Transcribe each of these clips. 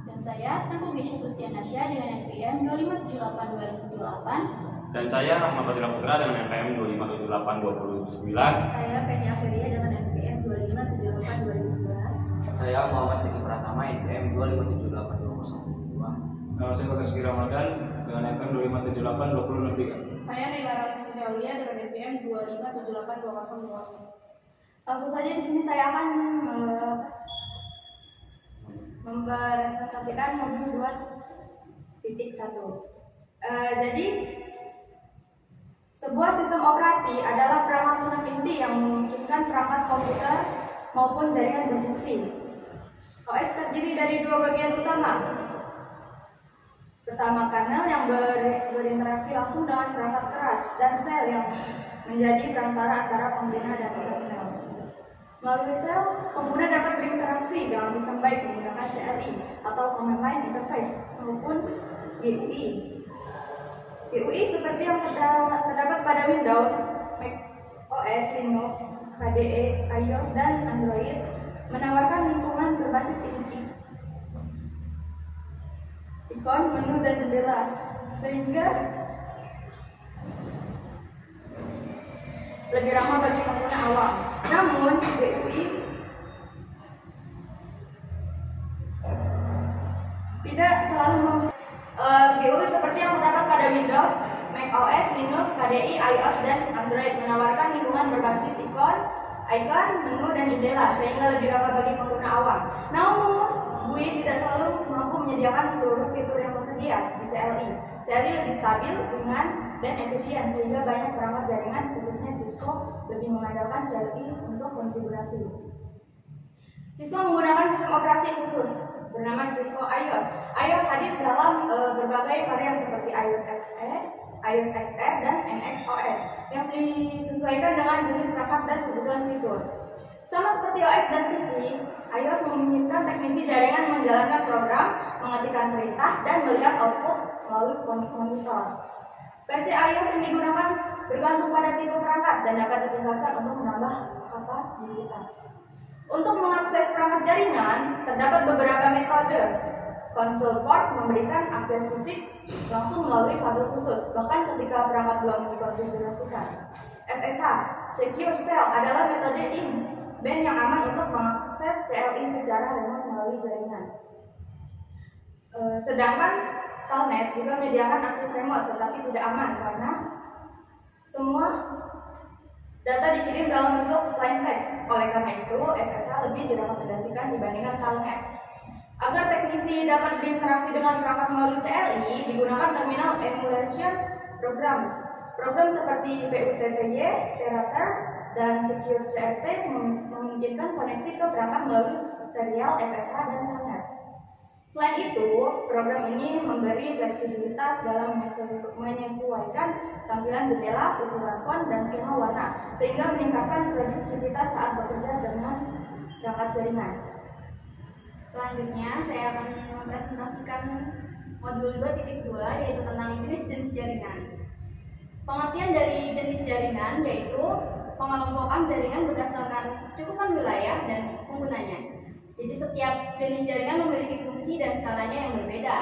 Dan saya Tengku Gisha Pustianasya dengan NPM 2578-2078. Dan saya Rahmat Fatila Putra dengan NPM 2578-2009. Saya Penny Afelia dengan NPM 2578-2011. Saya Muhammad Diki Pratama NPM 2578-2002. Nama saya Bagas Kira Ramadan dengan NPM 2578-2063. Saya Nela Ramli Aulia dengan NPM 2578-2020. Langsung saja di sini saya akan mempresentasikan modul 2.1. Jadi sebuah sistem operasi adalah perangkat lunak inti yang memungkinkan perangkat komputer maupun jaringan berfungsi. OS terdiri dari dua bagian utama. Pertama, kernel yang berinteraksi langsung dengan perangkat keras, dan sel yang menjadi perantara antara pengguna dan kernel. Melalui sel, pengguna dapat berinteraksi dengan sistem baik menggunakan CLI atau Command Line Interface maupun GUI. GUI seperti yang terdapat pada Windows, Mac OS, Linux, KDE, iOS, dan Android menawarkan lingkungan berbasis ikon, menu, dan jendela, sehingga lebih ramah bagi pengguna awam. Namun, GUI tidak selalu GUI seperti yang terdapat pada Windows, Mac OS, Linux, KDE, iOS, dan Android menawarkan lingkungan berbasis ikon, menu, dan jendela, sehingga lebih ramah bagi pengguna awam. Namun, GUI tidak selalu mampu menyediakan seluruh fitur yang tersedia di CLI. CLI lebih stabil, ringan, dan efisien, sehingga banyak perangkat jaringan, khususnya Cisco, lebih mengandalkan CLI untuk konfigurasi. Cisco menggunakan sistem operasi khusus bernama Cisco iOS. iOS hadir dalam berbagai varian seperti iOS SE, iOS XR, dan MXOS yang disesuaikan dengan jenis perangkat dan kebutuhan fitur. Sama seperti OS dan PC, iOS memungkinkan teknisi jaringan menjalankan program, mengetikkan perintah, dan melihat output melalui monitor. Versi iOS yang digunakan bergantung pada tipe perangkat dan dapat ditingkatkan untuk menambah kapabilitas. Untuk mengakses perangkat jaringan, terdapat beberapa metode. Console port memberikan akses fisik langsung melalui kabel khusus, bahkan ketika perangkat belum dikonfigurasikan. SSH, Secure Shell, adalah metode band yang aman untuk mengakses CLI secara remote melalui jaringan. Sedangkan Telnet juga menyediakan akses remote, tetapi tidak aman karena semua data dikirim dalam bentuk plain text. Oleh karena itu, SSH lebih direkomendasikan dibandingkan Telnet. Agar teknisi dapat berinteraksi dengan perangkat melalui CLI, digunakan terminal emulation programs. Program seperti PUTTY, Terater, dan Secure CRT memungkinkan koneksi ke perangkat melalui serial SSH dan Telnet. Selain itu, program ini memberi fleksibilitas dalam menyesuaikan tampilan jendela, ukuran font, dan skema warna, sehingga meningkatkan produktivitas saat bekerja dengan perangkat jaringan. Selanjutnya, saya akan mempresentasikan modul 2.2, yaitu tentang jenis-jenis jaringan. Pengertian dari jenis jaringan yaitu pengelompokan jaringan berdasarkan cakupan wilayah dan penggunanya. Jadi setiap jenis jaringan memiliki fungsi dan skalanya yang berbeda.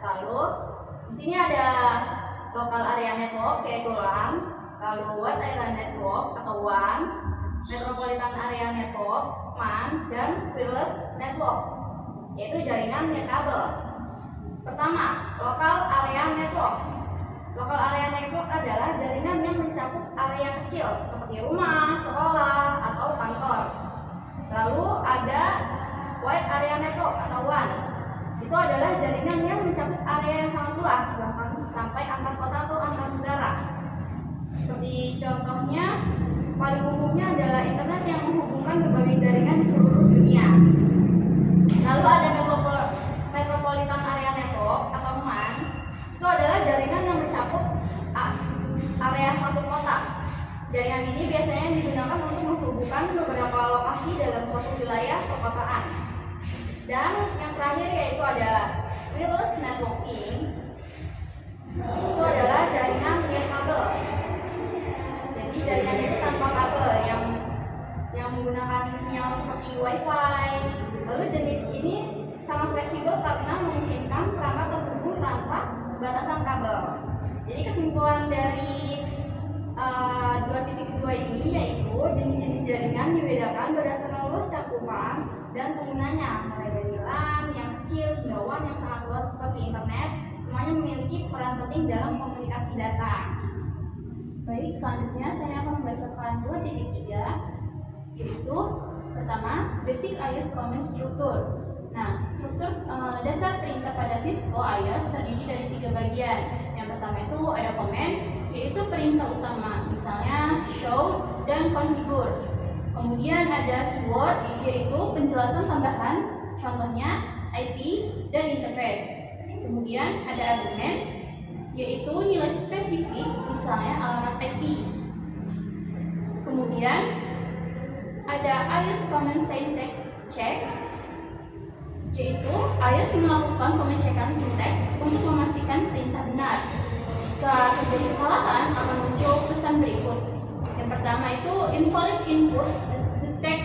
Lalu di sini ada local area network yaitu LAN, lalu wide area network atau WAN, metropolitan area network MAN, dan wireless network yaitu jaringan nirkabel. Pertama, local area network. Local area network adalah jaringan yang mencakup area kecil seperti rumah, sekolah, atau kantor. Lalu ada wide area network atau WAN. Itu adalah jaringan yang mencakup area yang sangat luas, bahkan sampai antar kota atau antar negara. Seperti contohnya, paling umumnya adalah internet yang menghubungkan berbagai jaringan di seluruh dunia. Lalu ada metropolitan area network atau MAN. Itu adalah jaringan yang mencakup area satu kota. Jaringan ini biasanya digunakan untuk menghubungkan beberapa lokasi dalam suatu wilayah perkotaan. Dan yang terakhir yaitu ada wireless networking. Itu adalah jaringan nirkabel. Jadi jaringan itu tanpa kabel yang menggunakan sinyal seperti WiFi. Lalu jenis ini sangat fleksibel karena memungkinkan perangkat terhubung tanpa batasan kabel. Jadi kesimpulan dari 2.2 ini yaitu jenis-jenis jaringan dibedakan berdasarkan luas cakupan dan penggunanya, mulai dari LAN yang kecil hingga WAN yang sangat luas seperti internet, semuanya memiliki peran penting dalam komunikasi data. Baik, selanjutnya saya akan membacakan 2.3, yaitu pertama, Basic iOS Command Structure. Nah, struktur dasar perintah pada Cisco iOS terdiri dari 3 bagian. Yang pertama itu ada command, yaitu perintah utama, misalnya show dan configure. Kemudian ada keyword, yaitu penjelasan tambahan, contohnya IP dan interface. Kemudian ada argument, yaitu nilai spesifik, misalnya alamat IP. Kemudian ada iOS Command Syntax Check, yaitu iOS melakukan pengecekan sinteks untuk memastikan perintah benar. Jika terjadi kesalahan, akan muncul pesan berikut. Yang pertama itu invalid input detect,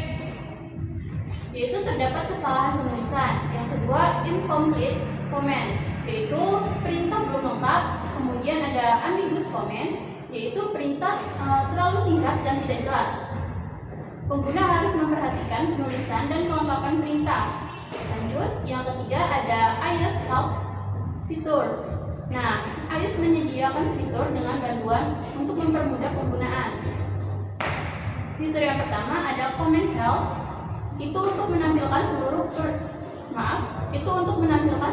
yaitu terdapat kesalahan penulisan. Yang kedua incomplete command, yaitu perintah belum lengkap. Kemudian ada ambiguous command, yaitu perintah terlalu singkat dan tidak jelas. Pengguna harus memperhatikan penulisan dan kelengkapan perintah. Lanjut, yang ketiga ada iOS Help Features. Nah, iOS menyediakan fitur dengan bantuan untuk mempermudah penggunaan. Fitur yang pertama ada Command Help, itu untuk menampilkan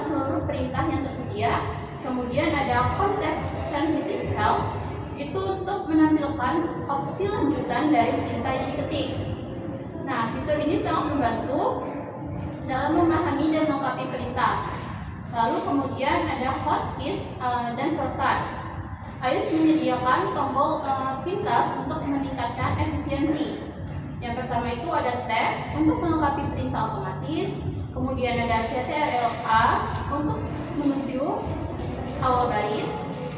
seluruh perintah yang tersedia. Kemudian ada Context Sensitive Help, itu untuk menampilkan opsi lanjutan dari perintah yang diketik. Nah, fitur ini sangat membantu dalam memahami dan melengkapi perintah. Lalu kemudian ada hotkeys dan shortcut. iOS menyediakan tombol pintas untuk meningkatkan efisiensi. Yang pertama itu ada tab untuk melengkapi perintah otomatis. Kemudian ada CTRL-A untuk menuju awal baris.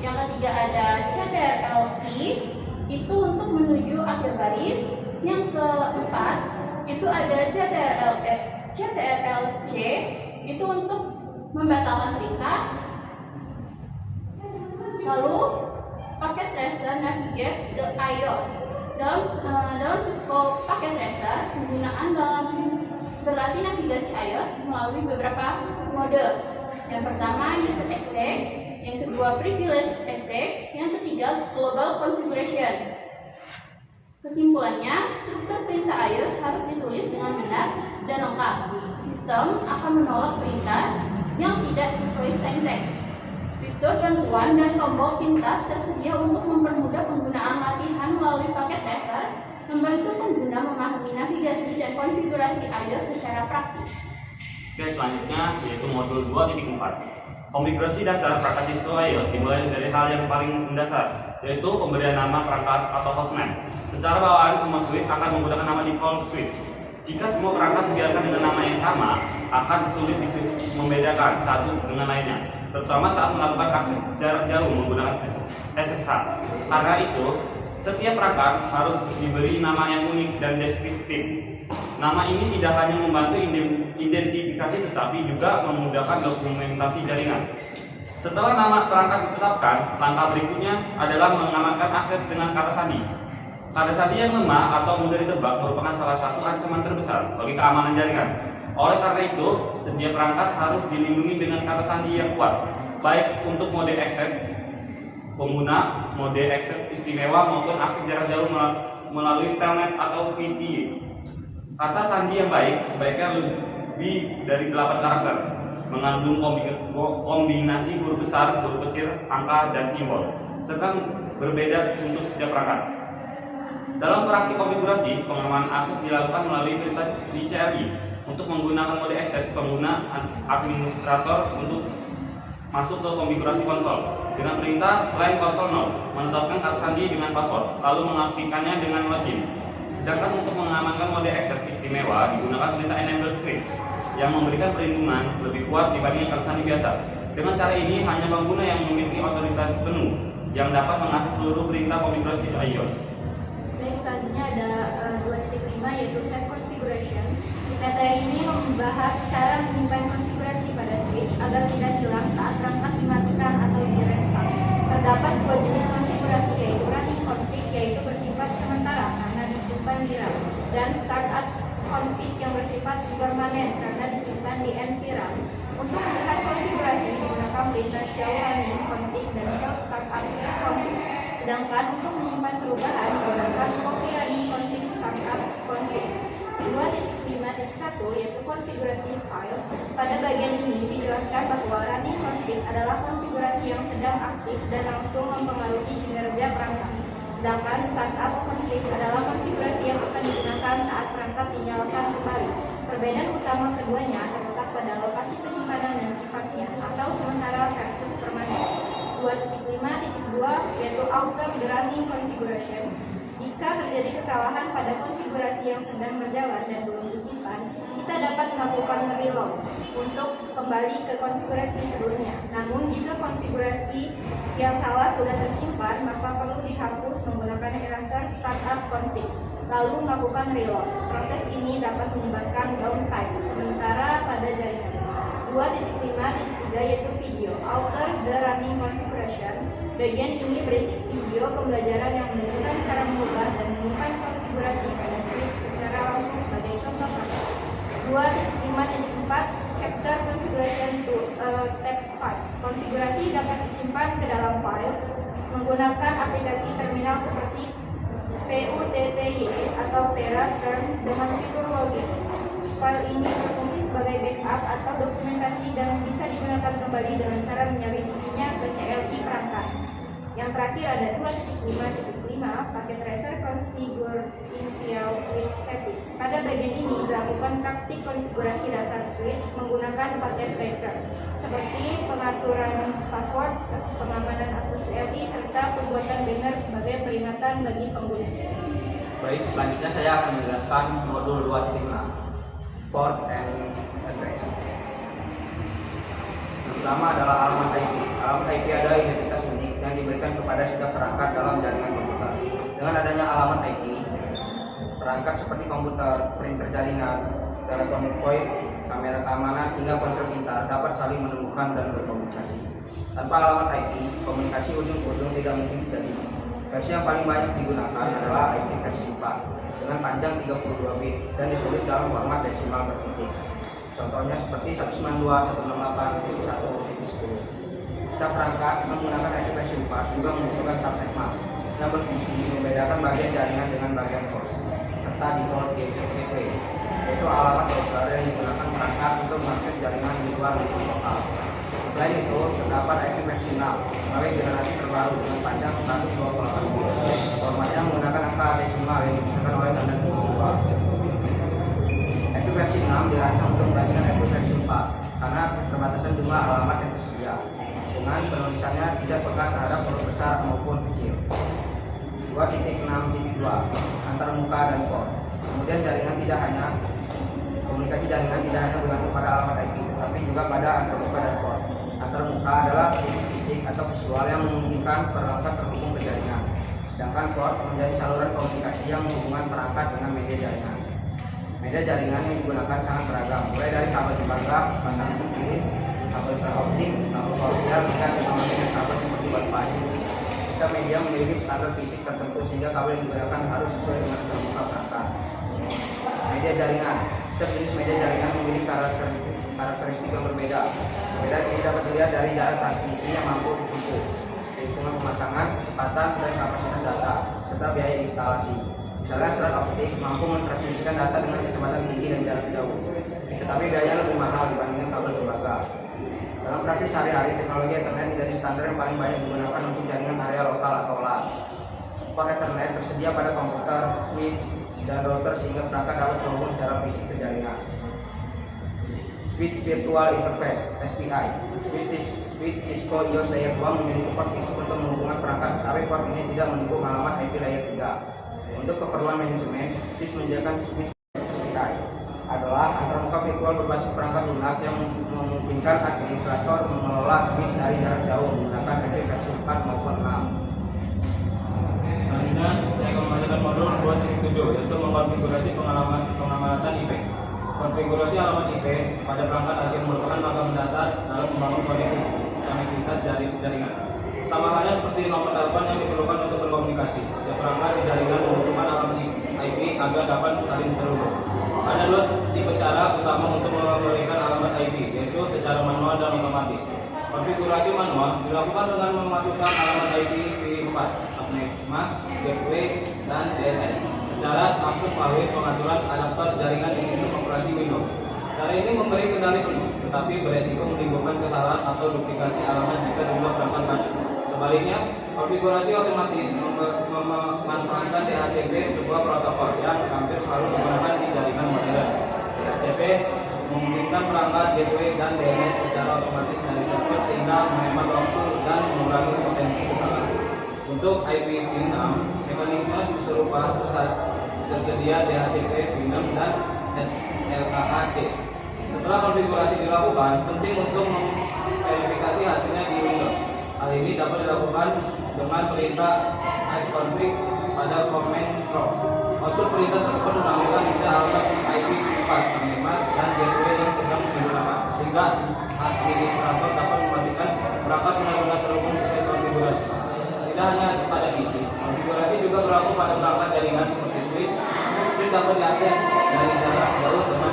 Yang ketiga ada CTRL-I, itu untuk menuju akhir baris. Yang keempat itu ada CTRL-C, itu untuk membatalkan perintah. Lalu paket tracer navigate the iOS. Dalam Cisco paket tracer, penggunaan dalam berlatih navigasi iOS melalui beberapa mode. Yang pertama user exec, yang kedua privilege exec, yang ketiga global configuration. Kesimpulannya, struktur perintah iOS harus ditulis dengan benar dan lengkap. Sistem akan menolak perintah yang tidak sesuai sinteks. Fitur bantuan dan tombol pintas tersedia untuk mempermudah penggunaan latihan melalui paket tracer, membantu pengguna memahami navigasi dan konfigurasi iOS secara praktis. Oke, selanjutnya yaitu modul 2.4. Konfigurasi dasar perangkat Cisco iOS dimulai dari hal yang paling mendasar, yaitu pemberian nama perangkat atau hostname. Secara bawaan, semua switch akan menggunakan nama default switch. Jika semua perangkat dibiarkan dengan nama yang sama, akan sulit membedakan satu dengan lainnya, terutama saat melakukan akses jarak jauh menggunakan SSH. Karena itu, setiap perangkat harus diberi nama yang unik dan deskriptif. Nama ini tidak hanya membantu identifikasi tetapi juga memudahkan dokumentasi jaringan. Setelah nama perangkat ditetapkan, langkah berikutnya adalah mengamankan akses dengan kata sandi. Kata sandi yang lemah atau mudah ditebak merupakan salah satu ancaman terbesar bagi keamanan jaringan. Oleh karena itu, setiap perangkat harus dilindungi dengan kata sandi yang kuat, baik untuk mode akses pengguna, mode akses istimewa maupun akses jarak jauh melalui telnet atau VPN. Kata sandi yang baik sebaiknya lebih dari 8 karakter, mengandung kombinasi huruf besar, huruf kecil, angka, dan simbol, serta berbeda untuk setiap perangkat. Dalam praktik konfigurasi, pengamanan akses dilakukan melalui perintah di CLI. Untuk menggunakan mode akses, pengguna administrator untuk masuk ke konfigurasi konsol dengan perintah line console node, menetapkan kata sandi dengan password, lalu mengaktifkannya dengan login. Sedangkan untuk mengamankan mode akses istimewa digunakan perintah enable script yang memberikan perlindungan lebih kuat dibanding kata sandi biasa. Dengan cara ini, hanya pengguna yang memiliki otoritas penuh yang dapat mengakses seluruh perintah konfigurasi iOS. Baik, selanjutnya ada 2.5 yaitu set configuration. Materi ini membahas cara menyimpan konfigurasi switch agar tidak hilang saat perangkat dimatikan atau di restart. Terdapat dua jenis konfigurasi yaitu running config yaitu bersifat sementara karena disimpan di RAM dan startup config yang bersifat permanen karena disimpan di NVRAM. Untuk melihat konfigurasi digunakan perintah show running config dan show startup config. Sedangkan untuk menyimpan perubahan digunakan copy running config startup config. 2.5.1 yaitu konfigurasi file. Pada bagian ini dijelaskan bahwa running config adalah konfigurasi yang sedang aktif dan langsung mempengaruhi kinerja perangkat. Sedangkan startup config adalah konfigurasi yang akan digunakan saat perangkat dinyalakan kembali. Perbedaan utama keduanya terletak pada lokasi penyimpanan dan sifatnya atau sementara versus permanen. 2.5.2 yaitu alter the running configuration. Jika terjadi kesalahan pada konfigurasi yang sedang berjalan dan belum disimpan, kita dapat melakukan reload untuk kembali ke konfigurasi sebelumnya. Namun, jika konfigurasi yang salah sudah tersimpan, maka perlu dihapus menggunakan eraser startup config, lalu melakukan reload. Proses ini dapat menyebabkan downtime sementara pada jaringan. 2.5.3 yaitu video, alter the running configuration. Bagian ini berisi video pembelajaran yang menunjukkan cara mengubah dan menyimpan konfigurasi pada switch secara langsung sebagai contoh praktik. 2.5.4 Chapter Configuration to Text File. Konfigurasi dapat disimpan ke dalam file menggunakan aplikasi terminal seperti PUTTY atau TeraTerm dengan fitur login. File ini berfungsi sebagai backup atau dokumentasi dan bisa digunakan kembali dengan cara menyalin isinya ke CLI perangkat. Yang terakhir ada 2.5.5 paket tracer configure initial switch setting. Pada bagian ini dilakukan praktik konfigurasi dasar switch menggunakan paket tracer seperti pengaturan password, pengamanan akses CLI serta pembuatan banner sebagai peringatan bagi pengguna. Baik, selanjutnya saya akan menjelaskan modul 2.6 port and address. Pertama adalah alamat IP. Alamat IP adalah identitas unik yang diberikan kepada setiap perangkat dalam jaringan komputer. Dengan adanya alamat IP, perangkat seperti komputer, printer jaringan, telepon point, kamera keamanan, hingga ponsel pintar dapat saling menemukan dan berkomunikasi. Tanpa alamat IP, komunikasi ujung-ujung tidak mungkin terjadi. Versi yang paling banyak digunakan adalah IP versi 4 dengan panjang 32 bit dan ditulis dalam format desimal bertitik. Contohnya seperti 192.168.1.10. Setiap perangkat menggunakan IP versi 4 juga membutuhkan subnet mask yang berfungsi membedakan bagian jaringan dengan bagian host serta default gateway, yaitu alamat router yang digunakan perangkat untuk mengakses jaringan di luar lingkup lokal. Selain itu, terdapat IP versi 6 sebagai generasi terbaru dengan panjang 128 bit. Formatnya menggunakan angka desimal yang dipisahkan oleh tanda titik 2. IP versi 6 dirancang untuk membandingkan IP versi 4 karena keterbatasan jumlah alamat yang tersedia. Dengan penulisannya tidak peka terhadap huruf besar maupun kecil. 2.6.2 antar muka dan port. Kemudian komunikasi jaringan tidak hanya bergantung pada alamat IP, tapi juga pada antar muka dan port. Antar muka adalah fisik atau visual yang memungkinkan perangkat terhubung ke jaringan. Sedangkan port menjadi saluran komunikasi yang menghubungkan perangkat dengan media jaringan. Media jaringan yang digunakan sangat beragam, mulai dari kabel tembaga, pasangan kirim, kabel fiberoptik, kabel koaksial, hingga teknologi dengan kabel seperti Wi-Fi. Setiap media memiliki standar fisik tertentu sehingga kabel yang digunakan harus sesuai dengan terbuka perangkat. Media jaringan. Setiap jenis media jaringan memiliki karakteristik yang berbeda. Perbedaan ini dapat dilihat dari jarak transmisi yang mampu ditempuh, kehitungan pemasangan, kecepatan, dan kapasitas data, serta biaya instalasi. Misalnya serat optik mampu mentransmisikan data dengan kecepatan tinggi dan jarak jauh, tetapi biayanya lebih mahal dibandingkan kabel tembaga. Dalam praktis sehari-hari, teknologi Ethernet menjadi standar yang paling banyak digunakan untuk jaringan area lokal atau LAN. Port Ethernet tersedia pada komputer, switch, dan router sehingga perangkat dapat terhubung secara fisik ke jaringan. Switch Virtual Interface (SPI). Switch Cisco EOS Layer 2 memiliki port fisik untuk menghubungkan perangkat, tapi port ini tidak mendukung alamat IP Layer 3. Untuk keperluan manajemen, switch menyediakan switch SPI adalah antarmuka virtual berbasis perangkat lunak yang memungkinkan administrator mengelola switch dari jarak jauh menggunakan IP versi 4 maupun 6. Selanjutnya, saya akan membacakan modul 2.7 yaitu mengkonfigurasi pengamatan IP. Konfigurasi alamat IP pada perangkat akhir merupakan langkah mendasar dalam membangun konektivitas jaringan. Sama halnya seperti nomor telepon yang diperlukan untuk berkomunikasi. Setiap perangkat di jaringan membutuhkan alamat IP agar dapat saling terhubung. Ada dua tipe cara utama untuk memberikan alamat IP, yaitu secara manual dan otomatis. Konfigurasi manual dilakukan dengan memasukkan alamat IP P4, subnet, mask, gateway, dan DNS. Secara langsung melalui pengaturan adaptor jaringan di sistem operasi Windows. Cara ini memberi kendali penuh, tetapi beresiko menimbulkan kesalahan atau duplikasi alamat jika jumlah perangkat banyak. Sebaliknya, konfigurasi otomatis memanfaatkan DHCP, sebuah protokol yang hampir selalu digunakan di jaringan modern. DHCP memungkinkan perangkat gateway dan DNS secara otomatis dari server sehingga menghemat waktu dan mengurangi potensi kesalahan. Untuk IPv6, mekanisme serupa tersedia DHCP, V6, dan SLAAC. Setelah konfigurasi dilakukan, penting untuk memverifikasi hasilnya di Windows. Hal ini dapat dilakukan dengan perintah ipconfig pada command prompt. Output perintah tersebut menampilkan tiga alamat IP4, subnet, dan gateway yang sedang digunakan, sehingga administrator dapat memastikan perangkat benar-benar terhubung sesuai konfigurasi. Tidak hanya pada PC, konfigurasi juga berlaku pada perangkat jaringan seperti switch. Switch dapat diakses dari jarak jauh dengan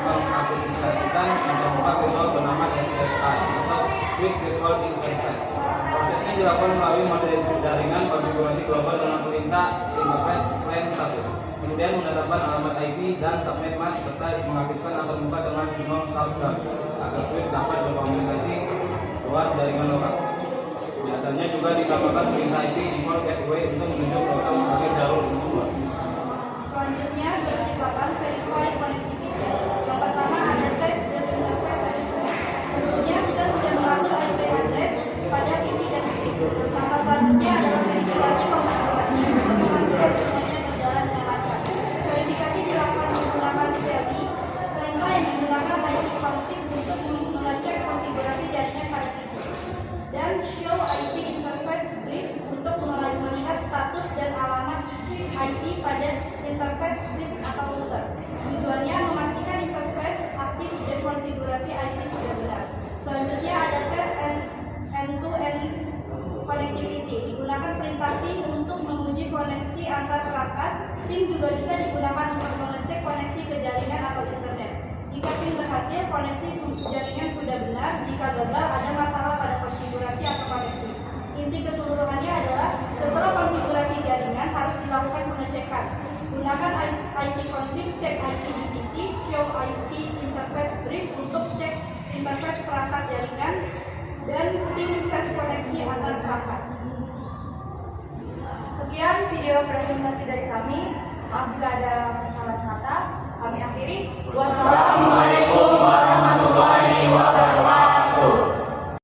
mengaplikasikan interface virtual bernama SSI atau Switch Virtual Interface. Prosesnya dilakukan melalui model jaringan konfigurasi global dengan perintah interface LAN 1. Kemudian menetapkan alamat IP dan subnet mask serta mengaktifkan antar muka dengan simbol shutdown agar switch dapat berkomunikasi luar jaringan lokal. Biasanya juga ditambahkan perintah IP default gateway untuk menunjuk lokal sebagai jalur untuk luar. Selanjutnya dilakukan verify connectivity. Yang pertama ada tes dan interface assessment. Sebelumnya kita sudah mengatur IP address pada PC dan switch. Langkah selanjutnya adalah verifikasi konfigurasi memastikan semuanya berjalan dengan lancar. Verifikasi dilakukan menggunakan STLI. Perintah yang digunakan ipconfig untuk mengecek konfigurasi jaringan pada PC. Dan show IP interface brief untuk melihat status dan alamat IP pada interface switch atau router. Tujuannya memastikan interface aktif dan konfigurasi IP sudah benar. Selanjutnya ada tes end-to-end connectivity. Digunakan perintah ping untuk menguji koneksi antar perangkat. Ping juga bisa digunakan untuk mengecek koneksi ke jaringan atau internet. Jika ping berhasil, koneksi jaringan sudah benar. Jika gagal, ada masalah pada konfigurasi atau koneksi. Inti keseluruhannya adalah setelah konfigurasi jaringan harus dilakukan pengecekan. Gunakan ipconfig, cek IP di PC, show IP interface brief untuk cek interface perangkat jaringan, dan ping tes koneksi antar perangkat. Sekian video presentasi dari kami. Maaf jika ada kesalahan kata. Kami akhiri. Wassalamualaikum warahmatullahi wabarakatuh.